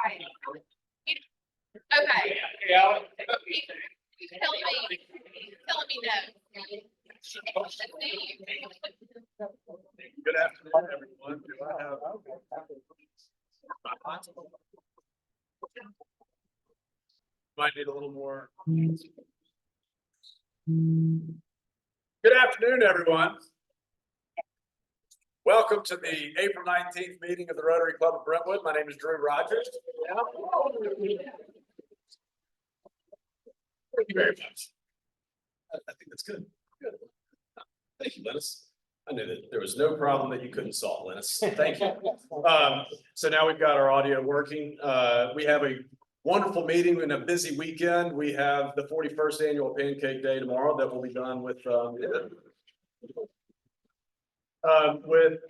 right. Okay. Telling me no. Good afternoon, everyone. Do I have? Might need a little more. Good afternoon, everyone. Welcome to the April 19th meeting of the Rotary Club of Brentwood. My name is Drew Rogers. Thank you very much. I think that's good. Good. Thank you, Lennis. I knew that there was no problem that you couldn't solve, Lennis. Thank you. So now we've got our audio working. We have a wonderful meeting and a busy weekend. We have the 41st annual Pancake Day tomorrow that will be done with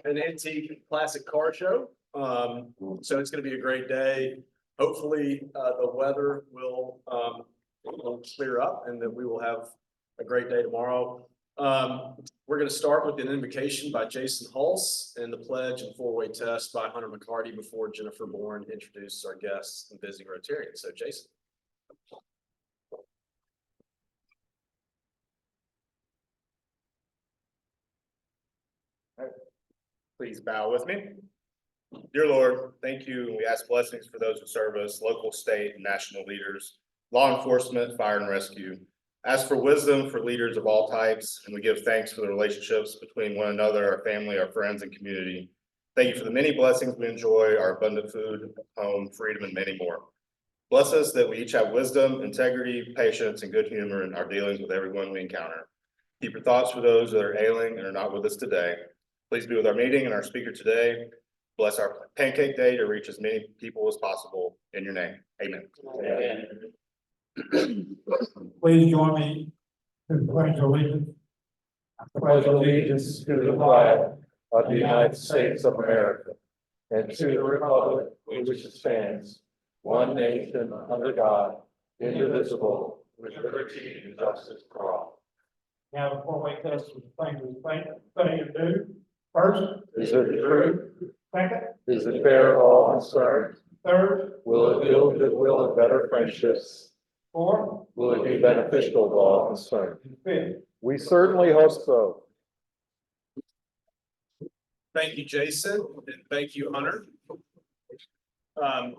an antique classic car show. So it's going to be a great day. Hopefully, the weather will clear up and that we will have a great day tomorrow. We're going to start with an invocation by Jason Hulse and the pledge and four-way test by Hunter McCarty before Jennifer Bourne introduces our guests and visiting Rotarians. So Jason. Please bow with me. Dear Lord, thank you. And we ask blessings for those who serve us, local, state, and national leaders, law enforcement, fire and rescue. Ask for wisdom for leaders of all types, and we give thanks for the relationships between one another, our family, our friends, and community. Thank you for the many blessings we enjoy, our abundant food, home, freedom, and many more. Bless us that we each have wisdom, integrity, patience, and good humor in our dealings with everyone we encounter. Keep your thoughts for those that are ailing and are not with us today. Please be with our meeting and our speaker today. Bless our Pancake Day to reach as many people as possible. In your name, amen. Amen. Please join me in the pledge of allegiance. I pledge allegiance to the flag of the United States of America and to the republic which stands, one nation under God, indivisible, with liberty and justice for all. Now, the four-way test is the thing to do. First, Is it true? second, Is it fair to all concerned? third, Will it build goodwill and better friendships? fourth, Will it be beneficial to all concerned? and fifth. We certainly hope so. Thank you, Jason, and thank you, Hunter. I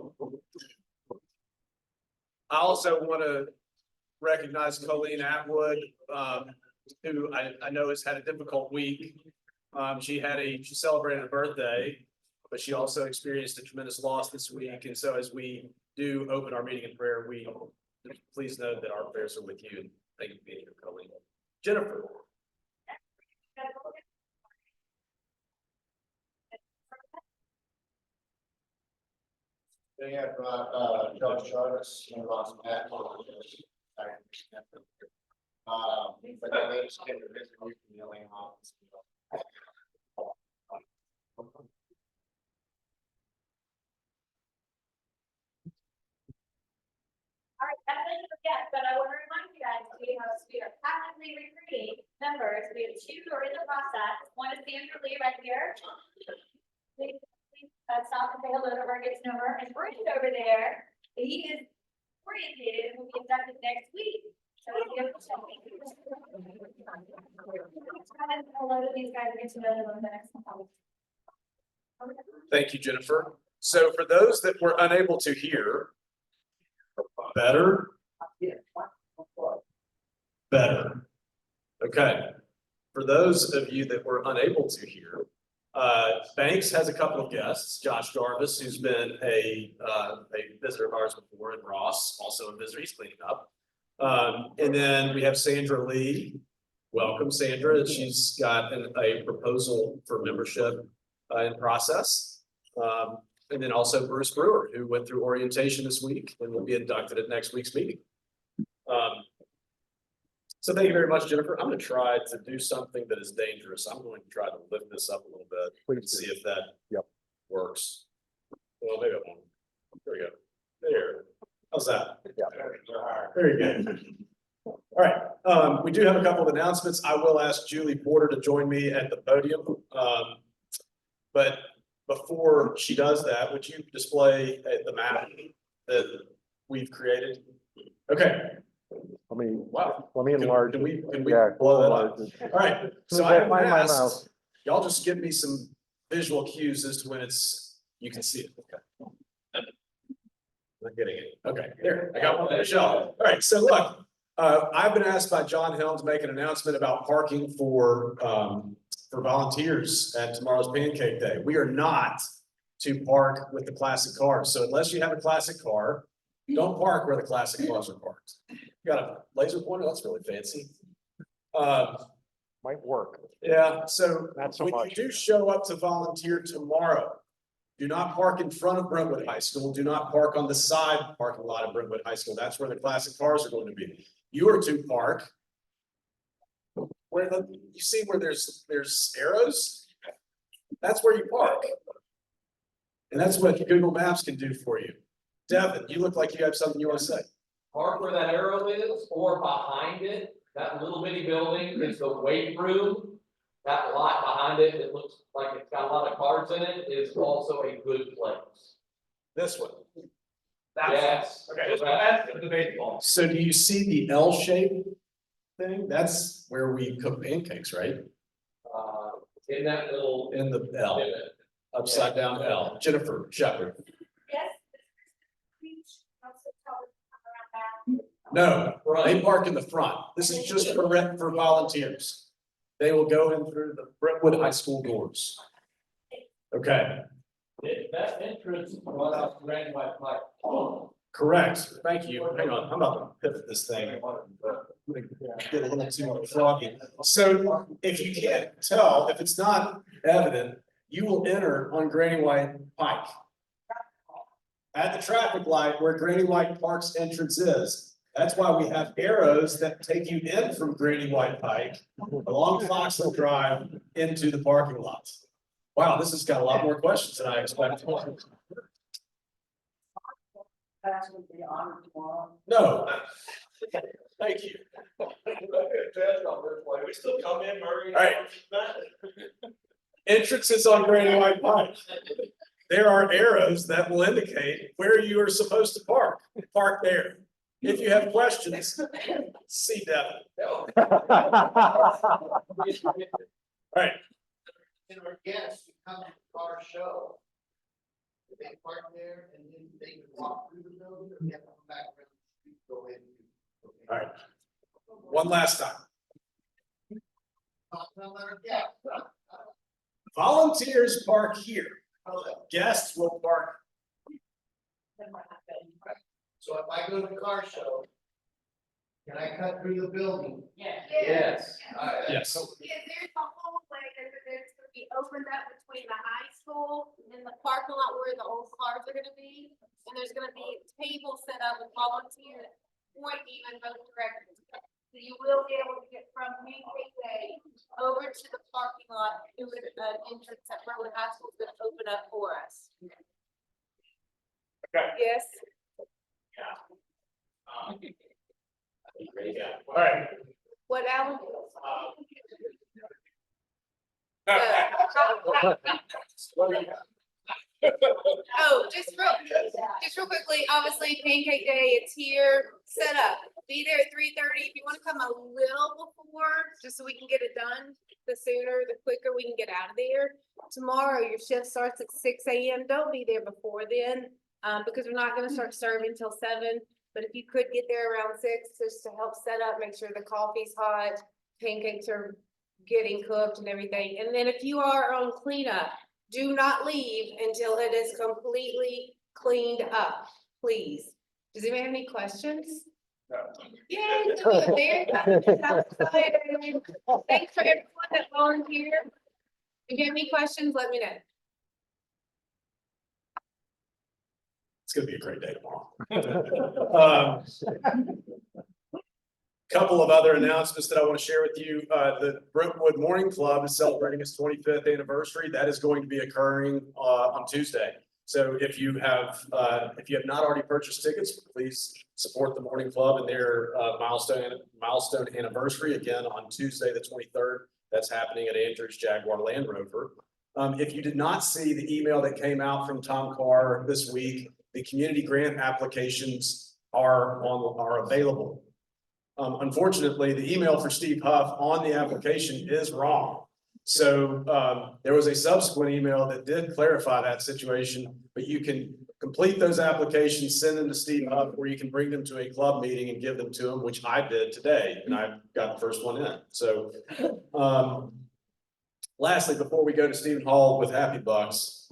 also want to recognize Colleen Atwood, who I know has had a difficult week. She celebrated a birthday, but she also experienced a tremendous loss this week. And so as we do open our meeting in prayer, please know that our prayers are with you. And thank you for being here, Colleen. Jennifer. They have Josh Jarvis and Ross Matt. But they just came to visit you from the Atlanta office. All right, that's it for guests, but I want to remind you guys, we are actively recruiting members. We have two who are in the process. One is Sandra Lee right here. Please stop and say hello to her, get to know her. And Bruce over there, he is orientated and will be inducted next week. So if you have hello to these guys, get to know them in the next couple. Thank you, Jennifer. So for those that were unable to hear, better. Okay. For those of you that were unable to hear, Banks has a couple of guests. Josh Jarvis, who's been a visitor of ours before, and Ross, also a visitor. He's cleaning up. And then we have Sandra Lee. Welcome, Sandra. She's got a proposal for membership in process. And then also Bruce Brewer, who went through orientation this week and will be inducted at next week's meeting. So thank you very much, Jennifer. I'm going to try to do something that is dangerous. I'm going to try to lift this up a little bit and see if that works. Well, maybe it won't. There we go. There. How's that? Yeah. Very good. All right. We do have a couple of announcements. I will ask Julie Porter to join me at the podium. But before she does that, would you display the map that we've created? Okay, Let me, wow. let me Can enlarge. can we, can we Yeah, blow that up? enlarge it. All right, so Can't I have find my asked, mouse. y'all just give me some visual cues as to when you can see it. Okay. We're getting it. Okay, there, I got one on the shelf. All right, so look, I've been asked by John Helm to make an announcement about parking for volunteers at tomorrow's Pancake Day. We are not to park with the classic cars. So unless you have a classic car, don't park where the classic cars are parked. You got a laser pointer? That's really fancy. Might work. Yeah, so Not so when you much. do show up to volunteer tomorrow, do not park in front of Brentwood High School. Do not park on the side parking lot of Brentwood High School. That's where the classic cars are going to be. You are to park where you see where there's arrows? That's where you park. And that's what Google Maps can do for you. Devin, you look like you have something you want to say. Park where that arrow is, or behind it, that little bitty building is the weight room. That lot behind it, it looks like it's got a lot of cars in it, is also a good place. This one. Yes. Okay. That's the baseball. So do you see the L shape thing? That's where we cook pancakes, right? In that little. In the L, upside down L. Jennifer Shepherd. Yes. Also tell them to come around back. No, they park in the front. This is just for volunteers. They will go in through the Brentwood High School doors. Okay, That entrance, right off Grand White Pike. correct. Thank you. Hang on, I'm about to pivot this thing. Get a little too froggy. So if you can't tell, if it's not evident, you will enter on Granny White Pike. At the traffic light where Granny White Park's entrance is. That's why we have arrows that take you in from Granny White Pike along Foxville Drive into the parking lot. Wow, this has got a lot more questions than I expected. No. Thank you. We still come in, Murray. All right. Entrances on Granny White Pike. There are arrows that will indicate where you are supposed to park. Park there. If you have questions, see Devin. All right. And our guests who come to the car show. If they park there and then they can walk through the building, or they have to come back around the street, go in. All right. One last time. Tell our guests. Volunteers park here. Guests will park. So if I go to the car show, can I cut through the building? Yes. Yes. Yeah, there's a hallway that's gonna be opened up between the high school and the parking lot where the old cars are gonna be. And there's gonna be tables set up with volunteers, point you in both directions. So you will be able to get from Pancake Day over to the parking lot through an entrance that Brentwood High School is gonna open up for us. Okay. Yes. All right. What, Alan? Oh, just real quickly, obviously Pancake Day, it's here, set up, be there at 3:30. If you wanna come a little before, just so we can get it done, the sooner, the quicker we can get out of there. Tomorrow, your shift starts at 6 AM. Don't be there before then, because we're not gonna start serving till 7. But if you could get there around 6, just to help set up, make sure the coffee's hot, pancakes are getting cooked and everything. And then if you are on cleanup, do not leave until it is completely cleaned up, please. Does anybody have any questions? No. Yay, good, very good. I'm excited. Thanks for everyone that volunteered. If you have any questions, let me know. It's gonna be a great day tomorrow. Couple of other announcements that I want to share with you. The Brentwood Morning Club is celebrating its 25th anniversary. That is going to be occurring on Tuesday. So if you have not already purchased tickets, please support the Morning Club and their milestone anniversary again on Tuesday, the 23rd. That's happening at Andrews Jaguar Land Rover. If you did not see the email that came out from Tom Carr this week, the community grant applications are available. Unfortunately, the email for Steve Huff on the application is wrong. So, there was a subsequent email that did clarify that situation, but you can complete those applications, send them to Steve Huff, or you can bring them to a club meeting and give them to him, which I did today, and I got the first one in. So, lastly, before we go to Stephen Hall with Happy Bucks,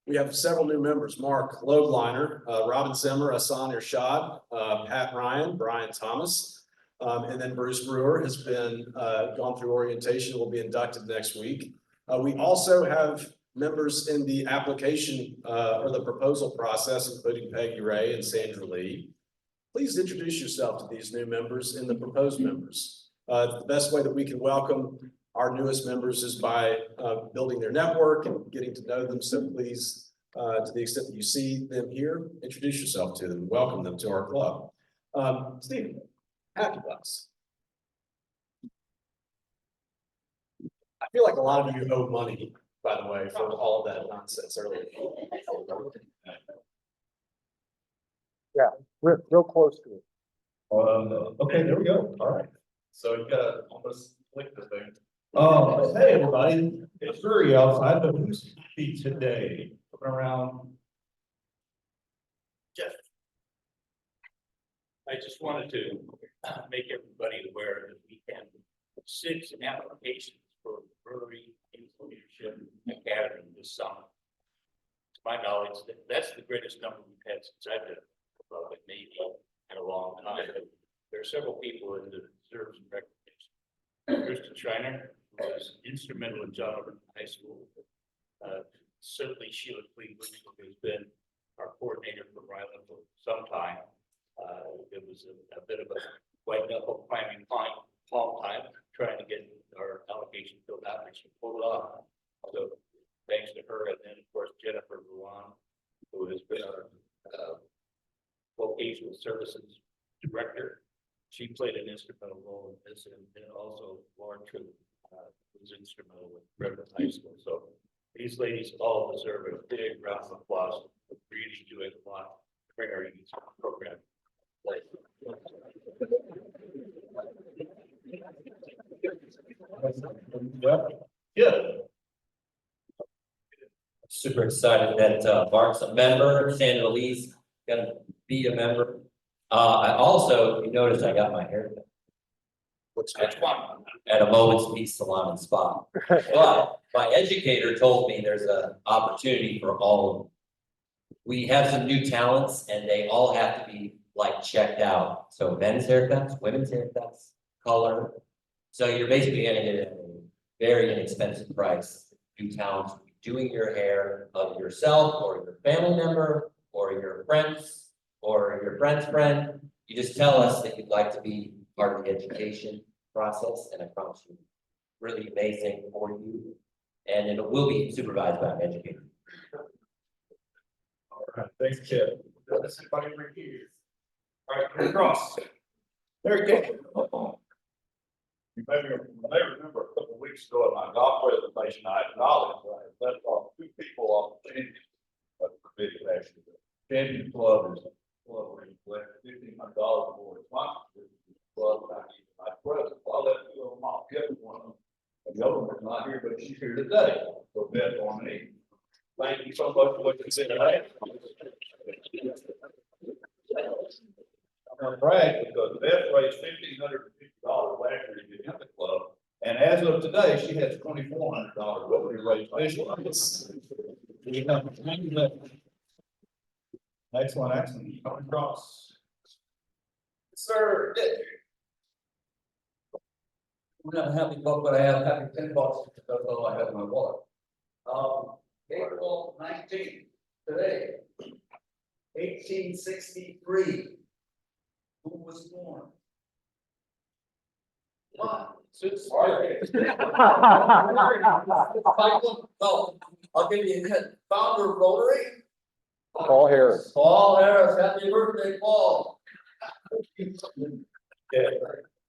we have several new members: Mark Lobliner, Robin Zimmer, Hassan Irshad, Pat Ryan, Brian Thomas, and then Bruce Brewer has been gone through orientation, will be inducted next week. We also have members in the application or the proposal process, including Peggy Ray and Sandra Lee. Please introduce yourself to these new members and the proposed members. The best way that we can welcome our newest members is by building their network and getting to know them. So please, to the extent that you see them here, introduce yourself to them, welcome them to our club. Stephen, Happy Bucks. I feel like a lot of you owe money, by the way, for all of that nonsense earlier. Real close to it. Okay, there we go. All right. So you gotta almost click the thing. Hey, everybody, it's Drury outside, but who's happy today? Looking around. I just wanted to make everybody aware that we have 6 applications for Brewery Leadership Academy this summer. To my knowledge, that's the greatest number we've had since I've been above it, maybe in a long time. There are several people in the deserves and recognition. Kristen Schreiner was instrumental in John Overton High School. Certainly Sheila Cleveland, who has been our coordinator for Ryland for some time. It was a bit of a white knuckle climbing palm time, trying to get our allocation filled out, and she pulled it off. So thanks to her, and then of course Jennifer Ruan, who has been our vocational services director. She played an instrumental role in this, and then also Lauren True was instrumental with Redmond High School. So these ladies all deserve a big round of applause. Really doing a lot to bring our youth program. Yeah. Super excited that Mark's a member, Sandra Lee's gonna be a member. I also, you notice I got my hair cut Which one? at a Moment's Peace Salon and Spa. But my educator told me there's an opportunity for all of them. We have some new talents and they all have to be like checked out. So men's haircuts, women's haircuts, color. So you're basically gonna get a very inexpensive price. New talents, doing your hair of yourself or your family member or your friends or your friend's friend. You just tell us that you'd like to be part of the education process, and I promise you, really amazing for you. And it will be supervised by an educator. All right, thanks, Chip. Let's see if I can bring you. All right, come across. There you go. You may remember a couple of weeks ago at my golf presentation, I acknowledged that I left off 2 people off the champion committee last year. Champion Club is a club where you collect $1,500 for responsibility. Club, I present, I'll let 2 of them off, get one of them. And the other one's not here, but she's here today, so bet on me. Thank you so much for what you said today. I'm gonna brag because Beth raised $1,550 last year to get in the club. And as of today, she has $2,400 what we raised this year. Excellent, coming across. Sir. I'm not happy about what I have, happy $10, that's all I have in my wallet. April 19th, today, 1863. Who was born? What? Oh, I'll give you a hint. Founder of Rotary. Paul Harris. Paul Harris, happy birthday, Paul. Yeah,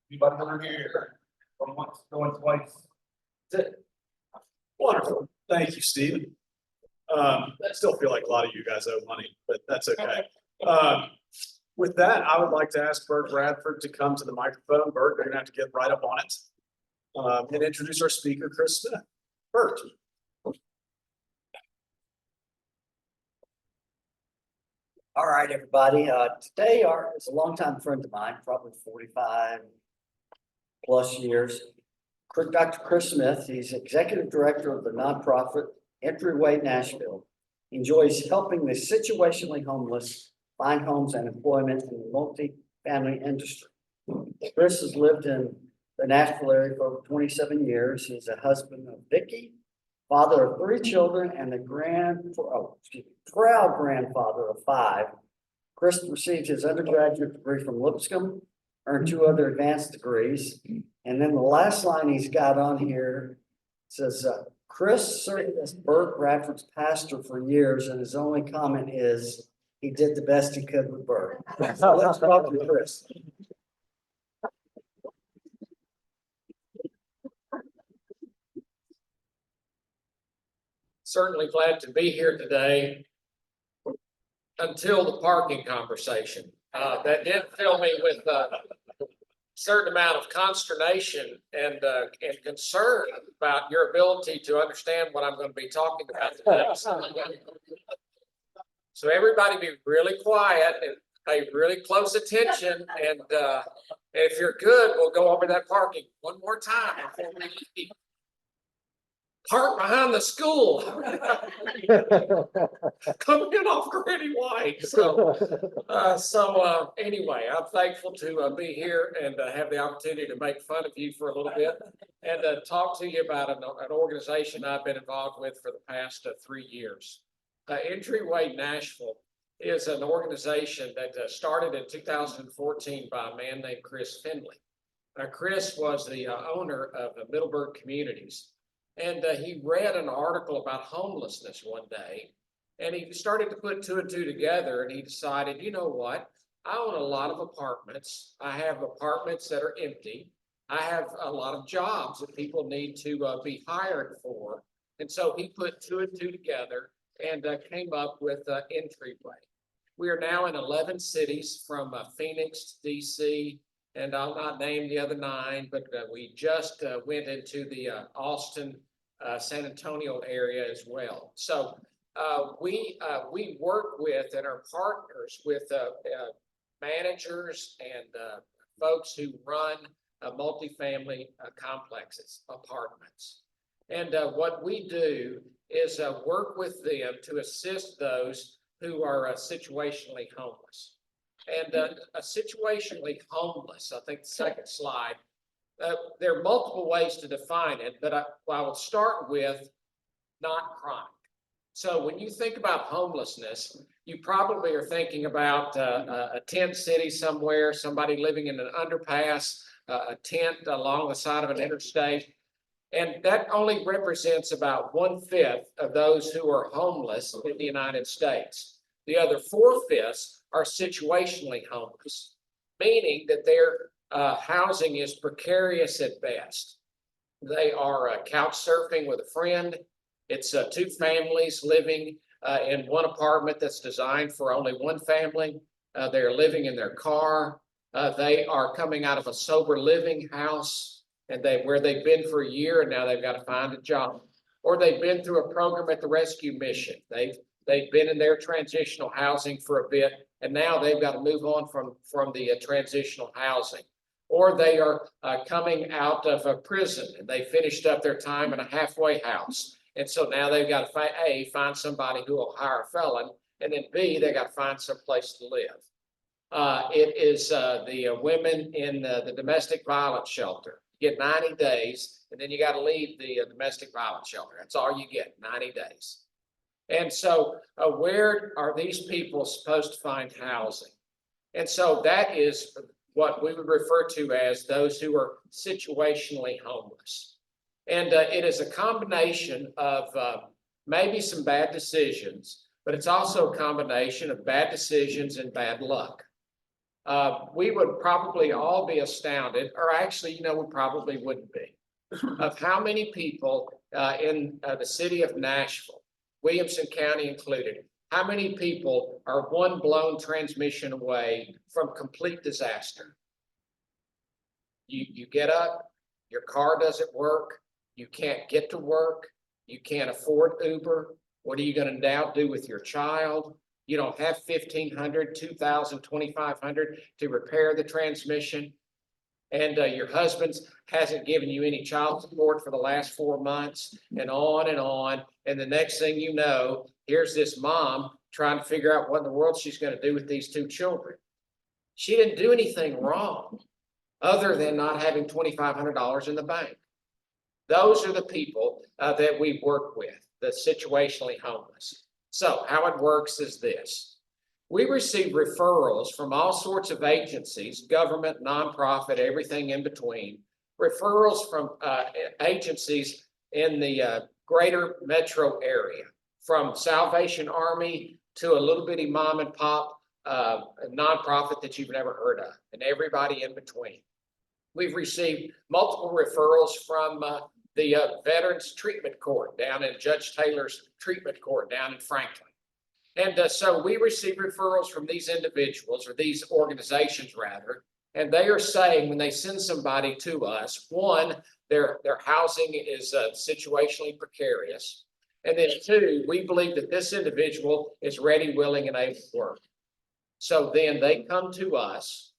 anybody over here from once, going twice? Wonderful. Thank you, Stephen. I still feel like a lot of you guys owe money, but that's okay. With that, I would like to ask Bert Bradford to come to the microphone. Bert, you're gonna have to get right up on it. And introduce our speaker, Chris Smith. Bert. All right, everybody. Today is a longtime friend of mine, probably 45 plus years. Dr. Chris Smith, he's executive director of the nonprofit Entryway Nashville. He enjoys helping the situationally homeless find homes and employment in the multifamily industry. Chris has lived in the Nashville area for over 27 years. He's a husband of Vicky, father of 3 children, and proud grandfather of 5. Chris received his undergraduate degree from Lipscomb, earned 2 other advanced degrees. And then the last line he's got on here says, Chris served as Bert Bradford's pastor for years, and his only comment is he did the best he could with Bert. So let's welcome Chris. Certainly glad to be here today until the parking conversation. That did fill me with a certain amount of consternation and concern about your ability to understand what I'm going to be talking about today. So everybody be really quiet and pay really close attention. And if you're good, we'll go over that parking one more time before we leave. Park behind the school. Coming in off Granny White. So anyway, I'm thankful to be here and have the opportunity to make fun of you for a little bit and talk to you about an organization I've been involved with for the past 3 years. Entryway Nashville is an organization that started in 2014 by a man named Chris Finley. Chris was the owner of Middleburg Communities. And he read an article about homelessness one day, and he started to put 2 and 2 together, and he decided, you know what? I own a lot of apartments. I have apartments that are empty. I have a lot of jobs that people need to be hired for. And so he put 2 and 2 together and came up with Entryway. We are now in 11 cities from Phoenix to DC, and I'll not name the other 9, but we just went into the Austin, San Antonio area as well. So we work with and are partners with managers and folks who run multifamily complexes, apartments. And what we do is work with them to assist those who are situationally homeless. And situationally homeless, I think the second slide, there are multiple ways to define it, but I will start with not chronic. So when you think about homelessness, you probably are thinking about a tent city somewhere, somebody living in an underpass, a tent along the side of an interstate. And that only represents about 1/5 of those who are homeless in the United States. The other 4/5 are situationally homeless, meaning that their housing is precarious at best. They are couch surfing with a friend. It's 2 families living in one apartment that's designed for only 1 family. They're living in their car. They are coming out of a sober living house and where they've been for a year and now they've got to find a job. Or they've been through a program at the rescue mission. They've been in their transitional housing for a bit, and now they've got to move on from the transitional housing. Or they are coming out of a prison and they finished up their time in a halfway house. And so now they've got to find somebody who will hire a felon, and then B, they got to find some place to live. It is the women in the domestic violence shelter. You get 90 days, and then you got to leave the domestic violence shelter. That's all you get, 90 days. And so where are these people supposed to find housing? And so that is what we would refer to as those who are situationally homeless. And it is a combination of maybe some bad decisions, but it's also a combination of bad decisions and bad luck. We would probably all be astounded, or actually, we probably wouldn't be, of how many people in the city of Nashville Williamson County included, how many people are one blown transmission away from complete disaster? You get up, your car doesn't work, you can't get to work, you can't afford Uber. What are you gonna now do with your child? You don't have $1,500, $2,000, $2,500 to repair the transmission. And your husband hasn't given you any child support for the last 4 months, and on and on. And the next thing you know, here's this mom trying to figure out what in the world she's gonna do with these 2 children. She didn't do anything wrong, other than not having $2,500 in the bank. Those are the people that we work with, the situationally homeless. So how it works is this. We receive referrals from all sorts of agencies, government, nonprofit, everything in between. Referrals from agencies in the greater metro area, from Salvation Army to a little bitty mom and pop nonprofit that you've never heard of, and everybody in between. We've received multiple referrals from the Veterans Treatment Court down in Judge Taylor's Treatment Court down in Franklin. And so we receive referrals from these individuals, or these organizations rather, and they are saying when they send somebody to us, one, their housing is situationally precarious. And then 2, we believe that this individual is ready, willing, and able to work. So then they come to us,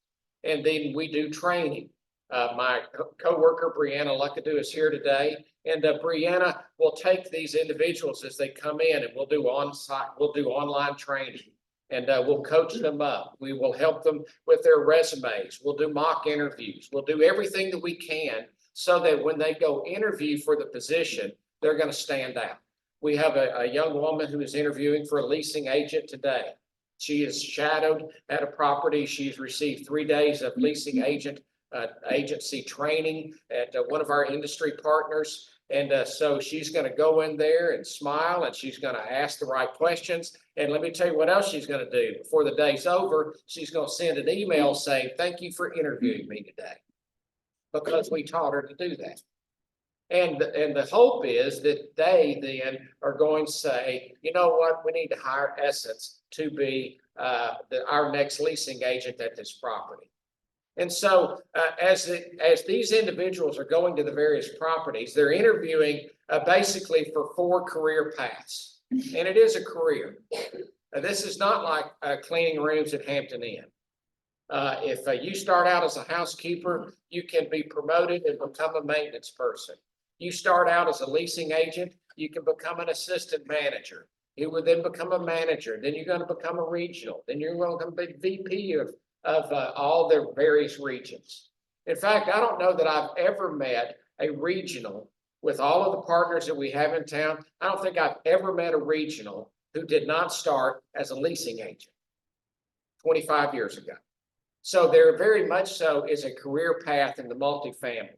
and then we do training. My coworker, Brianna Luckadoo, is here today, and Brianna will take these individuals as they come in, and we'll do online training, and we'll coach them up. We will help them with their resumes. We'll do mock interviews. We'll do everything that we can so that when they go interview for the position, they're going to stand out. We have a young woman who is interviewing for a leasing agent today. She is shadowed at a property. She's received 3 days of leasing agency training at one of our industry partners. And so she's going to go in there and smile, and she's going to ask the right questions. And let me tell you what else she's going to do. Before the day's over, she's going to send an email saying, "Thank you for interviewing me today," because we taught her to do that. And the hope is that they then are going to say, you know what, we need to hire Essence to be our next leasing agent at this property. And so as these individuals are going to the various properties, they're interviewing basically for 4 career paths. And it is a career. This is not like cleaning rooms at Hampton Inn. If you start out as a housekeeper, you can be promoted and become a maintenance person. You start out as a leasing agent, you can become an assistant manager. You would then become a manager. Then you're going to become a regional. Then you're going to become a VP of all the various regions. In fact, I don't know that I've ever met a regional with all of the partners that we have in town. I don't think I've ever met a regional who did not start as a leasing agent 25 years ago. So there very much so is a career path in the multifamily.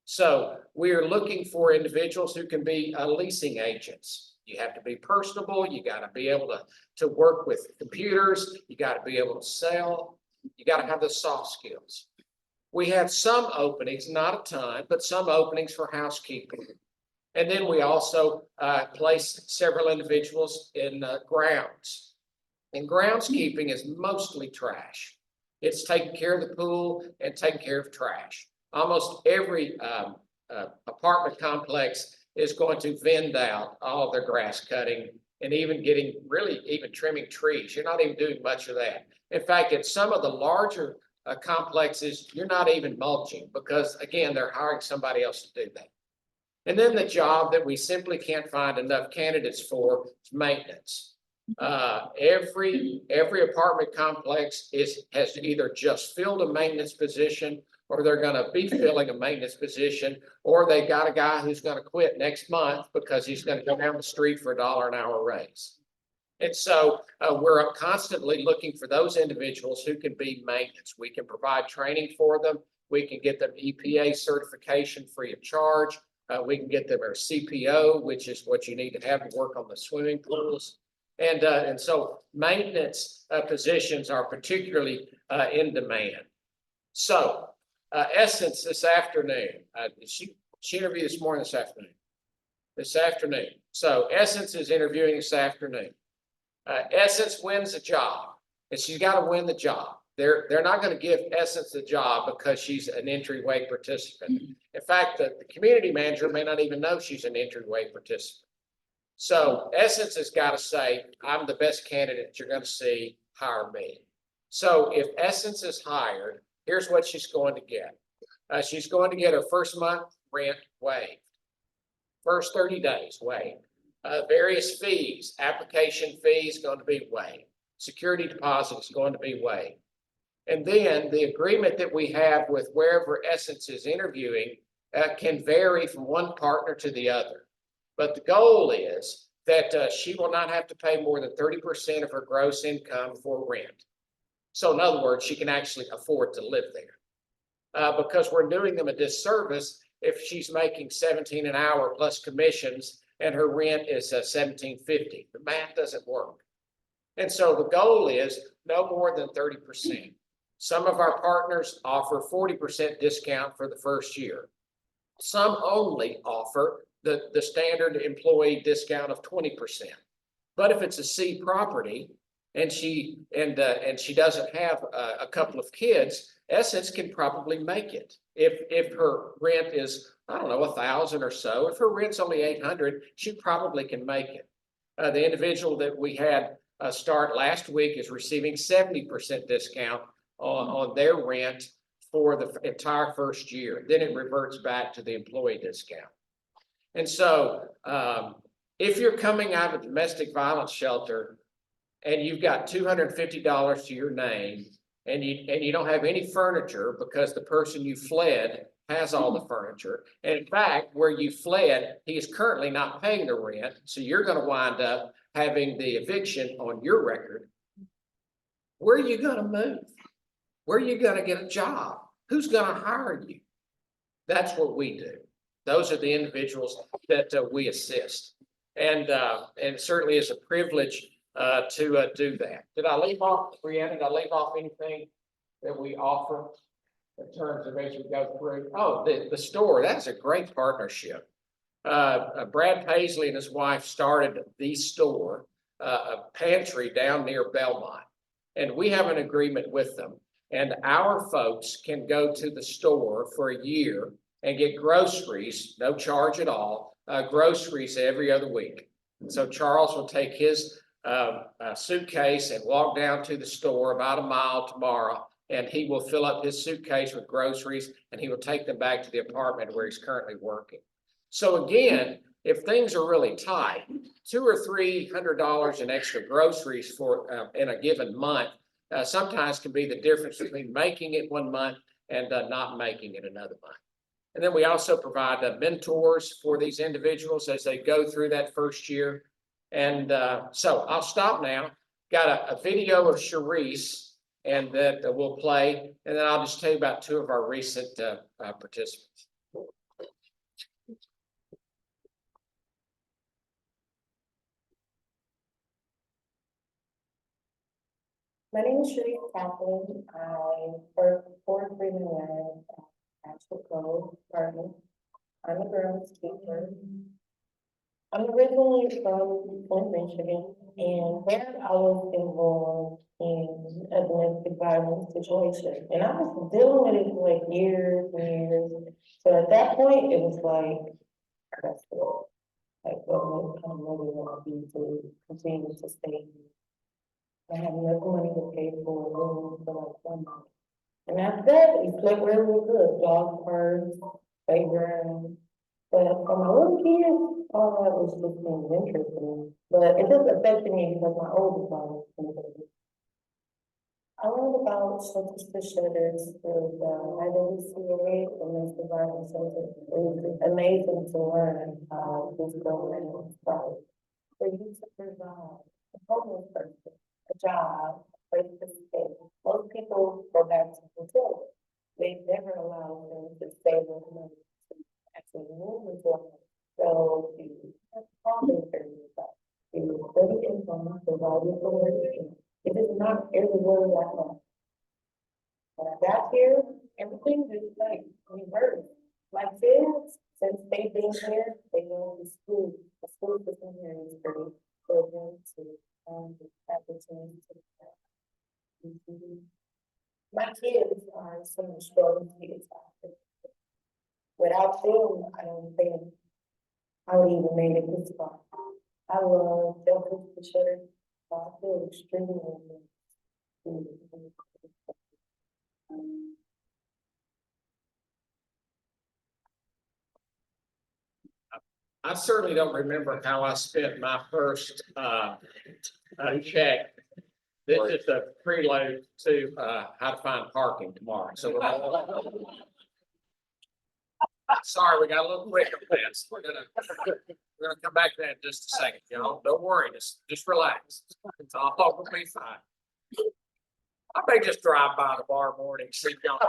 So we are looking for individuals who can be leasing agents. You have to be personable. You got to be able to work with computers. You got to be able to sell. You got to have the soft skills. We have some openings, not a ton, but some openings for housekeeping. And then we also place several individuals in grounds. And groundskeeping is mostly trash. It's taking care of the pool and taking care of trash. Almost every apartment complex is going to vend out all of their grass cutting and even trimming trees. You're not even doing much of that. In fact, at some of the larger complexes, you're not even mulching because, again, they're hiring somebody else to do that. And then the job that we simply can't find enough candidates for is maintenance. Every apartment complex has either just filled a maintenance position, or they're going to be filling a maintenance position, or they got a guy who's going to quit next month because he's going to go down the street for $1 an hour raise. And so we're constantly looking for those individuals who can be maintenance. We can provide training for them. We can get them EPA certification free of charge. We can get them their CPO, which is what you need to have to work on the swimming pools. And so maintenance positions are particularly in demand. So Essence this afternoon, she interviewed this afternoon. this afternoon. So Essence is interviewing this afternoon. Essence wins the job, and she's got to win the job. They're not going to give Essence the job because she's an entryway participant. In fact, the community manager may not even know she's an entryway participant. So Essence has got to say, I'm the best candidate you're going to see, hire me. So if Essence is hired, here's what she's going to get. She's going to get her first month rent waived. First 30 days waived. Various fees, application fees going to be waived. Security deposit is going to be waived. And then the agreement that we have with wherever Essence is interviewing can vary from one partner to the other. But the goal is that she will not have to pay more than 30% of her gross income for rent. So in other words, she can actually afford to live there. Because we're doing them a disservice if she's making $17 an hour plus commissions and her rent is $17.50. The math doesn't work. And so the goal is no more than 30%. Some of our partners offer 40% discount for the first year. Some only offer the standard employee discount of 20%. But if it's a C property and she doesn't have a couple of kids, Essence can probably make it. If her rent is, I don't know, 1,000 or so, if her rent's only 800, she probably can make it. The individual that we had start last week is receiving 70% discount on their rent for the entire first year. Then it reverts back to the employee discount. And so if you're coming out of a domestic violence shelter and you've got $250 to your name and you don't have any furniture because the person you fled has all the furniture. And in fact, where you fled, he is currently not paying the rent. So you're going to wind up having the eviction on your record. Where are you going to move? Where are you going to get a job? Who's going to hire you? That's what we do. Those are the individuals that we assist. And certainly is a privilege to do that. Did I leave off, Brianna, did I leave off anything that we offer in terms of as we go through? Oh, the store, that's a great partnership. Brad Paisley and his wife started the store, a pantry down near Belmont. And we have an agreement with them. And our folks can go to the store for a year and get groceries, no charge at all, groceries every other week. And so Charles will take his suitcase and walk down to the store about a mile tomorrow, and he will fill up his suitcase with groceries and he will take them back to the apartment where he's currently working. So again, if things are really tight, $200 or $300 in extra groceries for in a given month sometimes can be the difference between making it one month and not making it another month. And then we also provide mentors for these individuals as they go through that first year. And so I'll stop now. Got a video of Sharice and that we'll play. And then I'll just tell you about two of our recent participants. My name is Sharice Kaplan. I work for Freeman Land at Asheville Grove Garden. I'm a girls teacher. I'm originally from Flint, Michigan, and there I was involved in a domestic violence situation. And I was dealing with it for like years and years. So at that point, it was like, that's it. Like, what kind of money will I be to continue to stay here? I had enough money to pay for a room for like 1 month. And after that, it slept really good. Dog parks, playground. But for my little kids, all that was just interesting. But it just affected me because my oldest son was teenager. I learned about shelters for shutters with IWCA and Domestic Violence Center. It was amazing to learn how this program started. For you to provide a homeless person a job, place to stay. Most people go back to hotels. They never allow them to stay with money to actually move into a home. So the problem is that the study income, the value of the it is not everywhere that much. When I got here, everything is like reversed. My kids Since they've been here, they know the school system here is pretty children to, have the chance to. My kids are some struggling kids. Without them, I don't think I would even made it this far. I love Delta for sure. I feel extremely. I certainly don't remember how I spent my first, check. This is a prelude to, how to find parking tomorrow, so. Sorry, we got a little quick on this. We're gonna come back to that in just a second, y'all. Don't worry, just relax. It's all gonna be fine. I may just drive by tomorrow morning, see if y'all.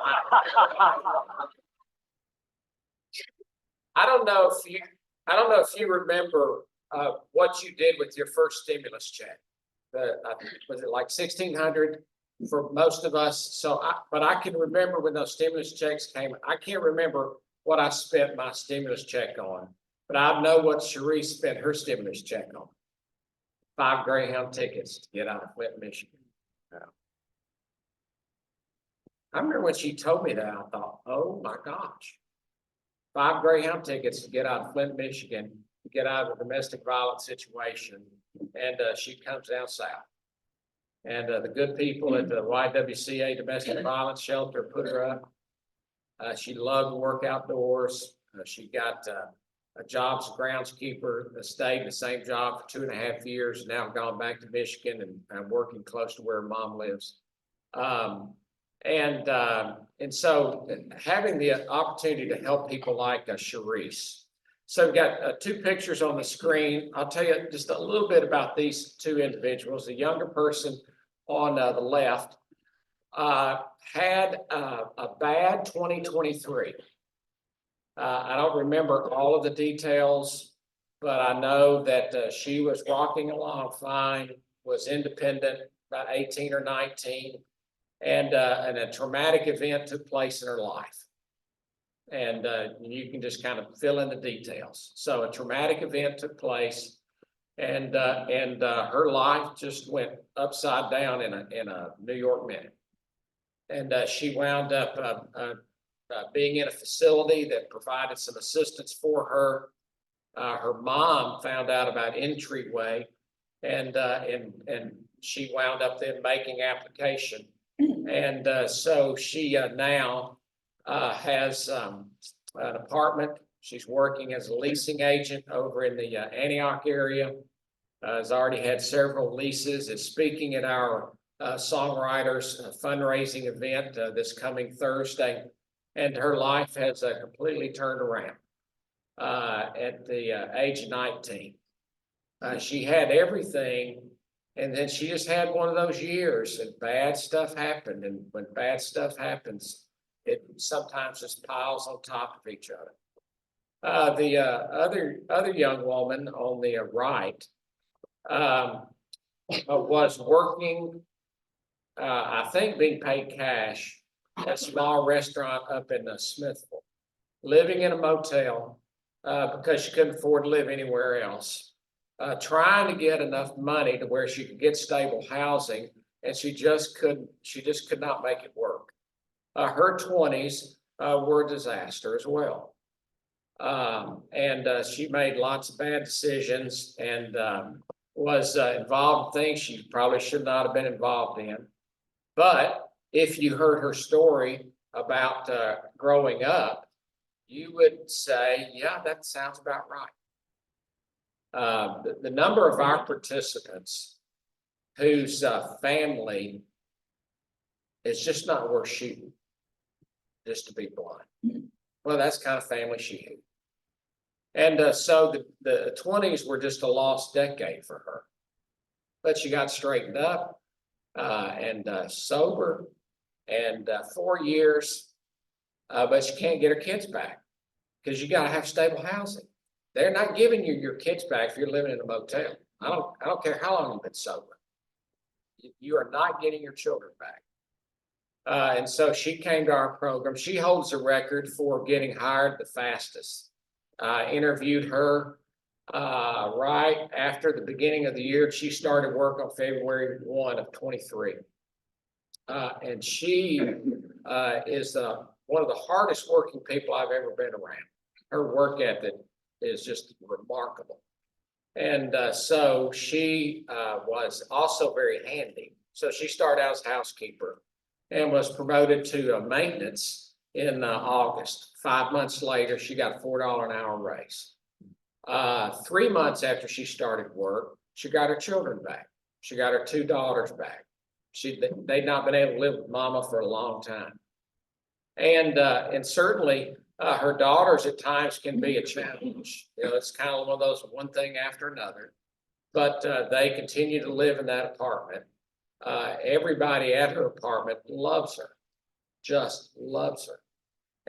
I don't know if you remember, what you did with your first stimulus check. Was it like 1,600 for most of us? But I can remember when those stimulus checks came, I can't remember what I spent my stimulus check on, but I know what Cherie spent her stimulus check on. 5 Greyhound tickets to get out of Flint, Michigan. Yeah. I remember when she told me that, I thought, oh my gosh. 5 Greyhound tickets to get out of Flint, Michigan, to get out of a domestic violence situation, and she comes down south. And the good people at the YWCA Domestic Violence Shelter put her up. She loved to work outdoors. She got a job as a groundskeeper, stayed in the same job for 2.5 years, now gone back to Michigan and working close to where her mom lives. And so having the opportunity to help people like Sharice. So we've got 2 pictures on the screen. I'll tell you just a little bit about these 2 individuals. The younger person on the left had a bad 2023. I don't remember all of the details, but I know that she was rocking along fine, was independent, about 18 or 19. And a traumatic event took place in her life. And you can just kind of fill in the details. So a traumatic event took place, and her life just went upside down in a New York minute. And she wound up being in a facility that provided some assistance for her. Her mom found out about Entryway, and she wound up then making application. And so she now has an apartment. She's working as a leasing agent over in the Antioch area. Has already had several leases. Is speaking at our songwriters fundraising event this coming Thursday. And her life has completely turned around at the age of 19. She had everything. And then she just had one of those years and bad stuff happened. And when bad stuff happens, it sometimes just piles on top of each other. The other young woman on the right was working, I think being paid cash at a small restaurant up in Smithville, living in a motel because she couldn't afford to live anywhere else. Trying to get enough money to where she could get stable housing, and she just could not make it work. Her 20s were a disaster as well. And she made lots of bad decisions and was involved in things she probably should not have been involved in. But if you heard her story about growing up, you would say, yeah, that sounds about right. The number of our participants whose family is just not worth shooting, just to be blunt. Well, that's the kind of family she had. And so the 20s were just a lost decade for her. But she got straightened up and sober and 4 years, but she can't get her kids back because you got to have stable housing. They're not giving you your kids back if you're living in a motel. I don't care how long you've been sober. You are not getting your children back. And so she came to our program. She holds a record for getting hired the fastest interviewed her right after the beginning of the year. She started work on February 1 of 23. And she is one of the hardest working people I've ever been around. Her work ethic is just remarkable. And so she was also very handy. So she started out as housekeeper and was promoted to maintenance in August. 5 months later, she got a $4 an hour raise. 3 months after she started work, she got her children back. She got her 2 daughters back. They'd not been able to live with mama for a long time. And certainly her daughters at times can be a challenge. You know, it's kind of one of those one thing after another. But they continue to live in that apartment. Everybody at her apartment loves her, just loves her.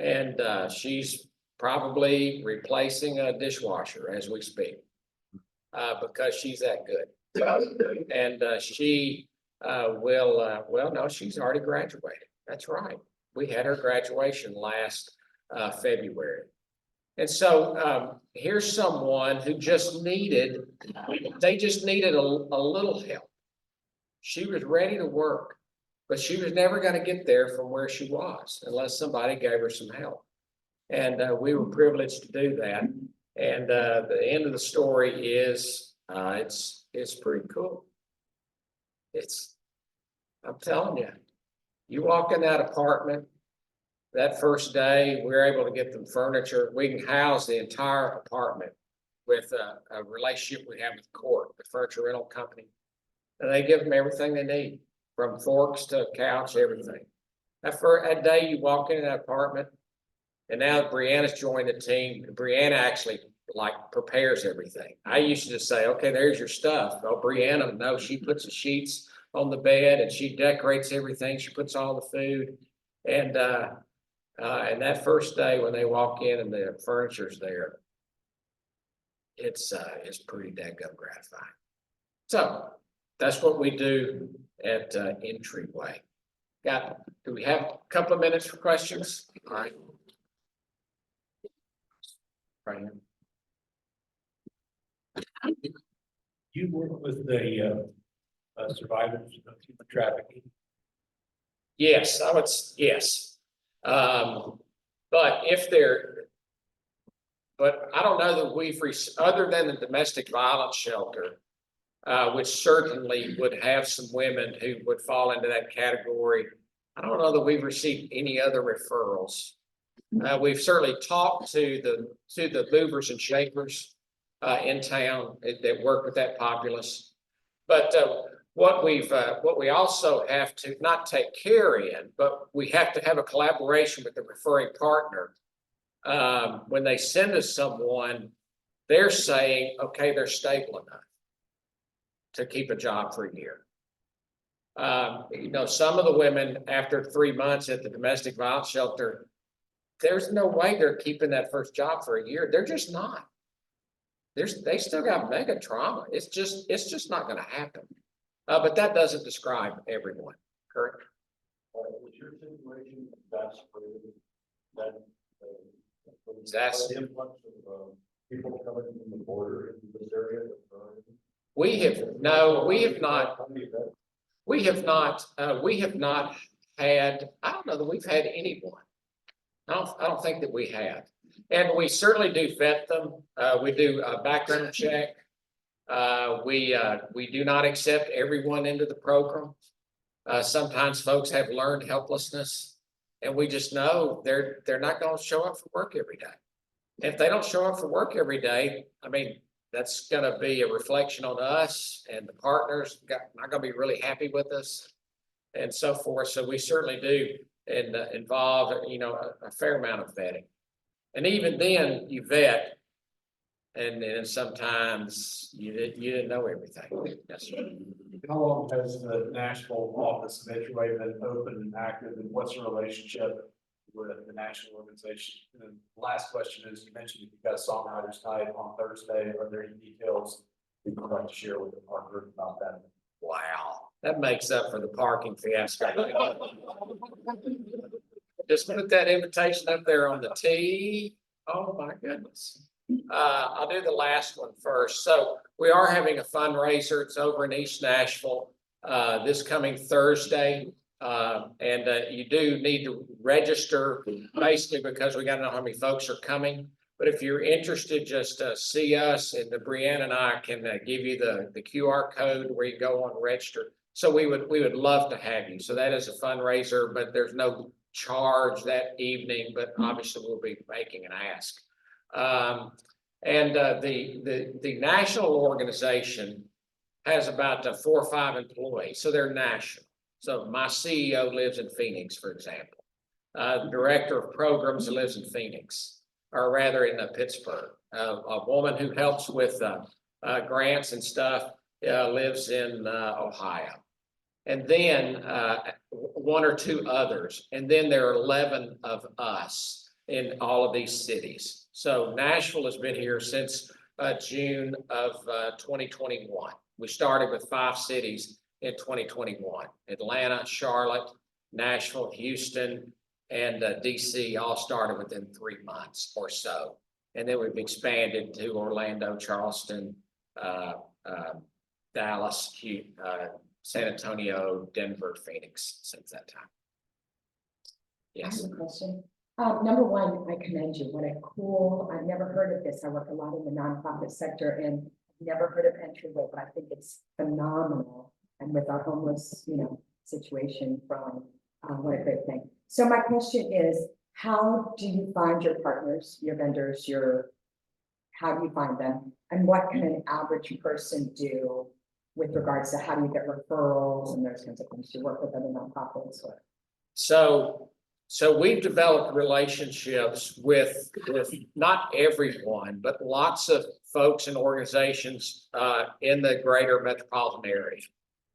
And she's probably replacing a dishwasher as we speak, because she's that good. And she no, she's already graduated. That's right. We had her graduation last February. And so here's someone who they just needed a little help. She was ready to work, but she was never going to get there from where she was unless somebody gave her some help. And we were privileged to do that. And the end of the story is it's pretty cool. I'm telling you, you walk in that apartment, that first day, we're able to get them furniture. We can house the entire apartment with a relationship we have with Court, the furniture rental company. And they give them everything they need, from forks to couch, everything. That day you walk into that apartment, and now Brianna's joined the team. Brianna actually prepares everything. I used to just say, okay, there's your stuff. Oh, Brianna, no, she puts the sheets on the bed and she decorates everything. She puts all the food. And that first day when they walk in and the furniture's there, it's pretty daggum gratifying. So that's what we do at Entryway. Do we have a couple of minutes for questions? All right. Right here. You work with the survivors of human trafficking? Yes, yes. But I don't know that we've other than the domestic violence shelter, which certainly would have some women who would fall into that category. I don't know that we've received any other referrals. We've certainly talked to the movers and shakers in town that work with that populace. But what we also have to not take care in, but we have to have a collaboration with the referring partner. When they send us someone, they're saying, okay, they're stable enough to keep a job for a year. Some of the women after 3 months at the domestic violence shelter, there's no way they're keeping that first job for a year. They're just not. They still got mega trauma. It's just not going to happen. But that doesn't describe everyone. Correct. Was your situation that That's influx of people coming from the border into this area? We have not had, I don't know that we've had anyone. I don't think that we have. And we certainly do vet them. We do a background check. We do not accept everyone into the program. Sometimes folks have learned helplessness, and we just know they're not going to show up for work every day. If they don't show up for work every day, I mean, that's going to be a reflection on us, and the partners not going to be really happy with us and so forth. So we certainly do involve, a fair amount of vetting. And even then you vet, and then sometimes you didn't know everything. Yes, sir. How long has the national office of Entryway been open and active, and what's your relationship with the national organization? And the last question is, you mentioned you've got a songwriters night on Thursday. Are there any details you'd like to share with our group about that? Wow, that makes up for the parking fiasco. Just put that invitation up there on the tee. Oh my goodness. I'll do the last one first. So we are having a fundraiser. It's over in East Nashville, this coming Thursday. And you do need to register basically because we gotta know how many folks are coming. But if you're interested, just see us and Brianna and I can give you the QR code where you go on and register. So we would love to have you. So that is a fundraiser, but there's no charge that evening, but obviously we'll be making an ask. The national organization has about 4 or 5 employees, so they're national. So my CEO lives in Phoenix, for example. Director of programs lives in Phoenix, or rather in Pittsburgh. A woman who helps with grants and stuff lives in Ohio. And then 1 or 2 others. And then there are 11 of us in all of these cities. So Nashville has been here since June of 2021. We started with 5 cities in 2021. Atlanta, Charlotte, Nashville, Houston, and DC all started within 3 months or so. And then we've expanded to Orlando, Charleston, Dallas, San Antonio, Denver, Phoenix since that time. I Yes. have a question. Number one, I commend you. What a cool, I've never heard of this. I work a lot in the nonprofit sector and never heard of Entryway, but I think it's phenomenal. And with our homeless, situation from, what a great thing. So my question is, how do you find your partners, your vendors, how do you find them? And what can an average person do with regards to how do you get referrals and those kinds of things? Do you work with other nonprofits or? So we've developed relationships with not everyone, but lots of folks and organizations in the greater metropolitan area.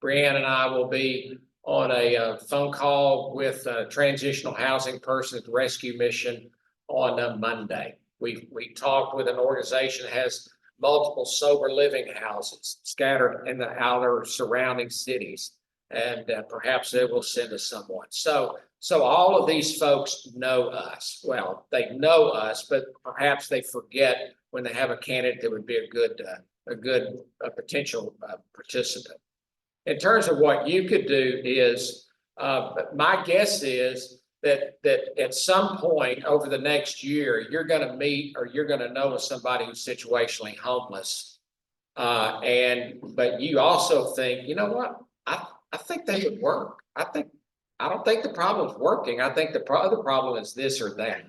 Brianna and I will be on a phone call with a transitional housing person at the rescue mission on Monday. We talked with an organization that has multiple sober living houses scattered in the outer surrounding cities. And perhaps they will send us someone. So all of these folks know us. Well, they know us, but perhaps they forget when they have a candidate that would be a good potential participant. In terms of what you could do is, my guess is that at some point over the next year, you're going to meet or you're going to know of somebody who's situationally homeless. But you also think, you know what? I think they would work. I don't think the problem is working. I think the other problem is this or that.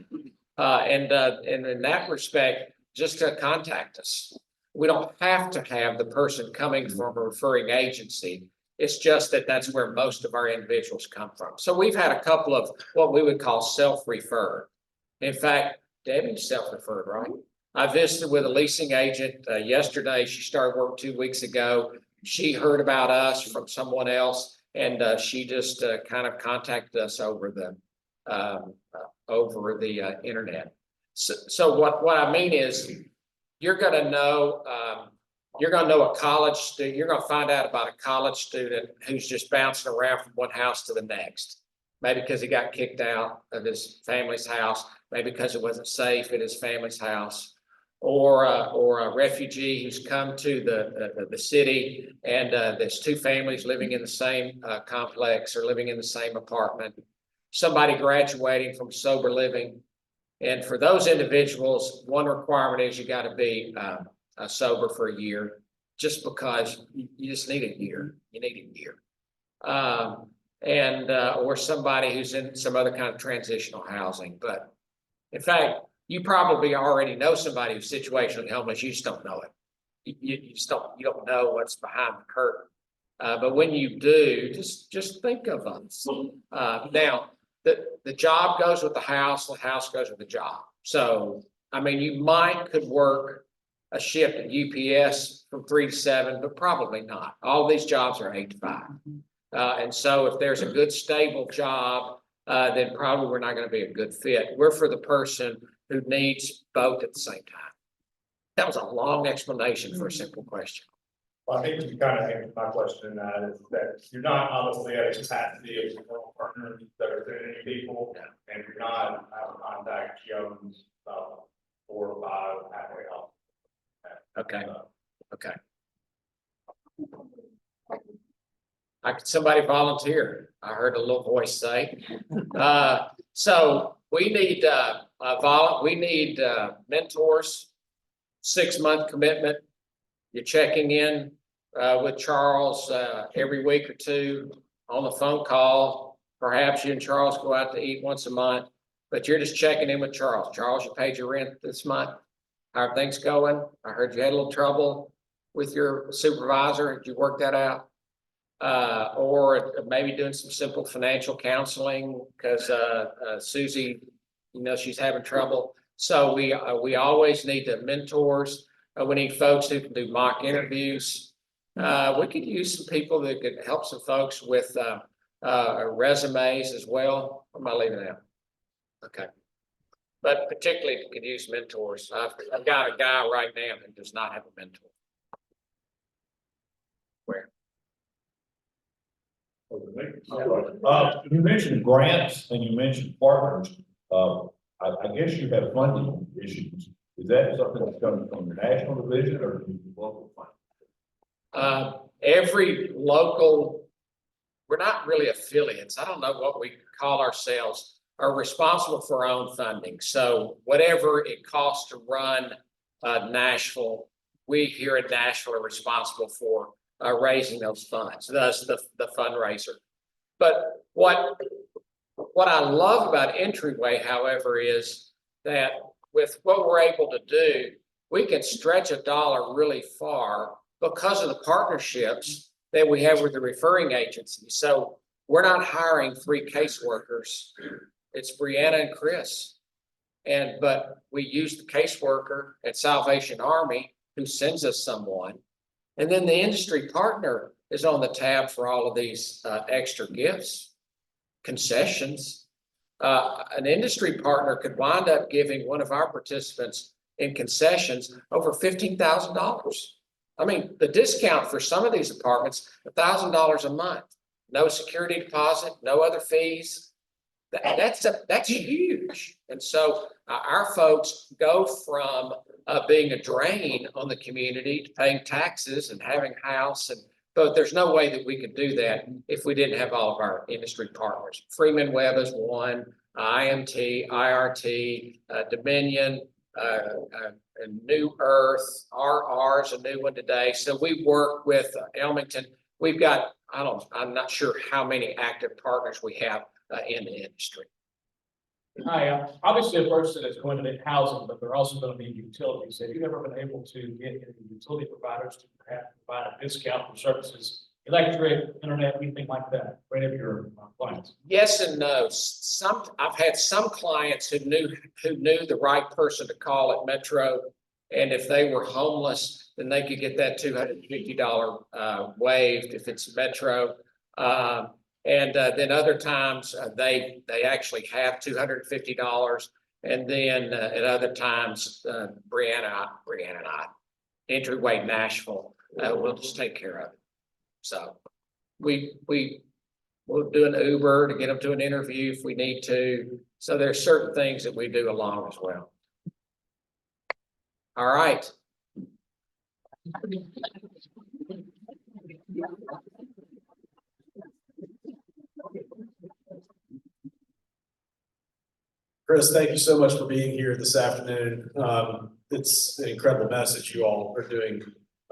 And in that respect, just to contact us. We don't have to have the person coming from a referring agency. It's just that that's where most of our individuals come from. So we've had a couple of what we would call self-referred. In fact, Debbie's self-referred, right? I visited with a leasing agent yesterday. She started work 2 weeks ago. She heard about us from someone else, and she just kind of contacted us over the internet. So what I mean is, you're going to know a college student. You're going to find out about a college student who's just bouncing around from one house to the next. Maybe because he got kicked out of his family's house. Maybe because it wasn't safe at his family's house. Or a refugee who's come to the city, and there's 2 families living in the same complex or living in the same apartment. Somebody graduating from sober living. And for those individuals, one requirement is you got to be sober for a year, just because you just need a year. You need a year. Or somebody who's in some other kind of transitional housing. But in fact, you probably already know somebody who's situationally homeless. You just don't know it. You don't know what's behind the curtain. But when you do, just think of us. Now, the job goes with the house goes with the job. So, I mean, you could work a shift at UPS from 3 to 7, but probably not. All these jobs are 8 to 5. And so if there's a good, stable job, then probably we're not going to be a good fit. We're for the person who needs both at the same time. That was a long explanation for a simple question. Well, I think you kind of answered my question in that is that you're not obviously at a capacity of referral partners that are sending people, and you're not out of contact Jones 4 or 5 halfway somebody volunteer. I heard a little voice say. So we need, mentors, 6-month commitment. You're checking in, with Charles, every week or two on the phone call. Perhaps you and Charles go out to eat once a month, but you're just checking in with Charles. Charles, you paid your rent this month? How are things going? I heard you had a little trouble with your supervisor. Did you work that out? Or maybe doing some simple financial counseling because Susie, she's having trouble. So we always need the mentors. We need folks who can do mock interviews. We could use some people that could help some folks with resumes as well. Or am I leaving out? Okay. But particularly could use mentors. I've got a guy right now who does not have a mentor. Where? You mentioned grants and you mentioned partners. I guess you have funding issues. Is that something that's coming from the national division or from the local fund? Every local, we're not really affiliates. I don't know what we call ourselves, are responsible for our own funding. So whatever it costs to run Nashville, we here at Nashville are responsible for raising those funds, thus the fundraiser. But what I love about Entryway, however, is that with what we're able to do, we can stretch a dollar really far because of the partnerships that we have with the referring agencies. So we're not hiring 3 caseworkers. It's Brianna and Chris. But we use the caseworker at Salvation Army who sends us someone. And then the industry partner is on the tab for all of these extra gifts, concessions. An industry partner could wind up giving one of our participants in concessions over $15,000. I mean, the discount for some of these apartments, $1,000 a month, no security deposit, no other fees. That's huge. And so our folks go from being a drain on the community to paying taxes and having a house. But there's no way that we could do that if we didn't have all of our industry partners. Freeman Webb is one, IMT, IRT, Dominion, and New Earth, RR is a new one today. So we work with Elmington. We've got, I'm not sure how many active partners we have in the industry. Hi, obviously a person that's going to need housing, but they're also going to need utilities. Have you ever been able to get any utility providers to perhaps provide a discount for services, electric, internet, anything like that, for any of your clients? Yes and no. I've had some clients who knew the right person to call at Metro, and if they were homeless, then they could get that $250 waived if it's Metro. And then other times they actually have $250, and then at other times Brianna and I, Entryway Nashville, we'll just take care of it. So we'll do an Uber to get them to an interview if we need to. So there's certain things that we do along as well. All right. Chris, thank you so much for being here this afternoon. It's an incredible message. You all are doing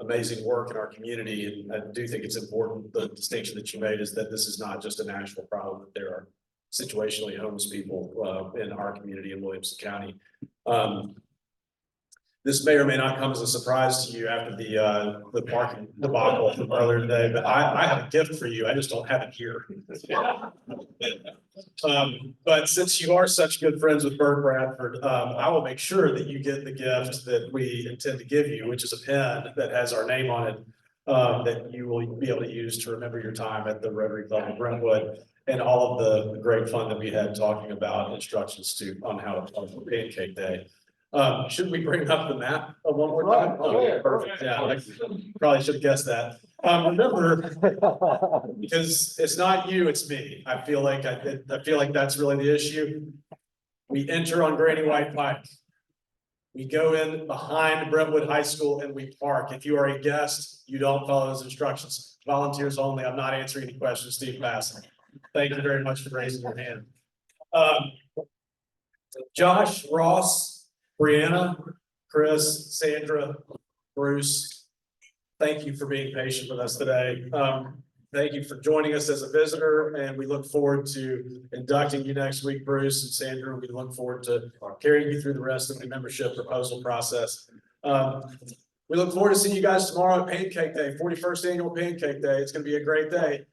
amazing work in our community, and I do think it's important. The distinction that you made is that this is not just a national problem, that there are situationally homeless people in our community in Williamson County. This may or may not come as a surprise to you after the parking debacle from earlier today, but I have a gift for you. I just don't have it here. But since you are such good friends with Bert Bradford, I will make sure that you get the gift that we intend to give you, which is a pen that has our name on it, that you will be able to use to remember your time at the Rotary Club of Brentwood and all of the great fun that we had talking about instructions on how to play Pancake Day. Should we bring up the map one more time? Oh, perfect. Yeah, I probably should have guessed that. Remember, because it's not you, it's me. I feel like that's really the issue. We enter on Granny White Pike. We go in behind Brentwood High School and we park. If you are a guest, you don't follow those instructions. Volunteers only. I'm not answering any questions, Steve Bassett. Thank you very much for raising your hand. Josh, Ross, Brianna, Chris, Sandra, Bruce, thank you for being patient with us today. Thank you for joining us as a visitor, and we look forward to inducting you next week, Bruce and Sandra. We look forward to carrying you through the rest of the membership proposal process. We look forward to seeing you guys tomorrow at Pancake Day, 41st Annual Pancake Day. It's going to be a great day.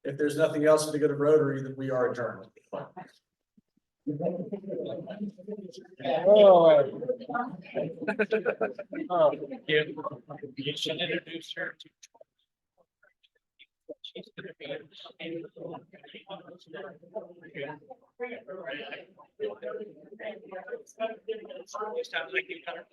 If there's nothing else for the good of Rotary, then we are adjourned. You should introduce her to. She's gonna be. Sounds like you kind of.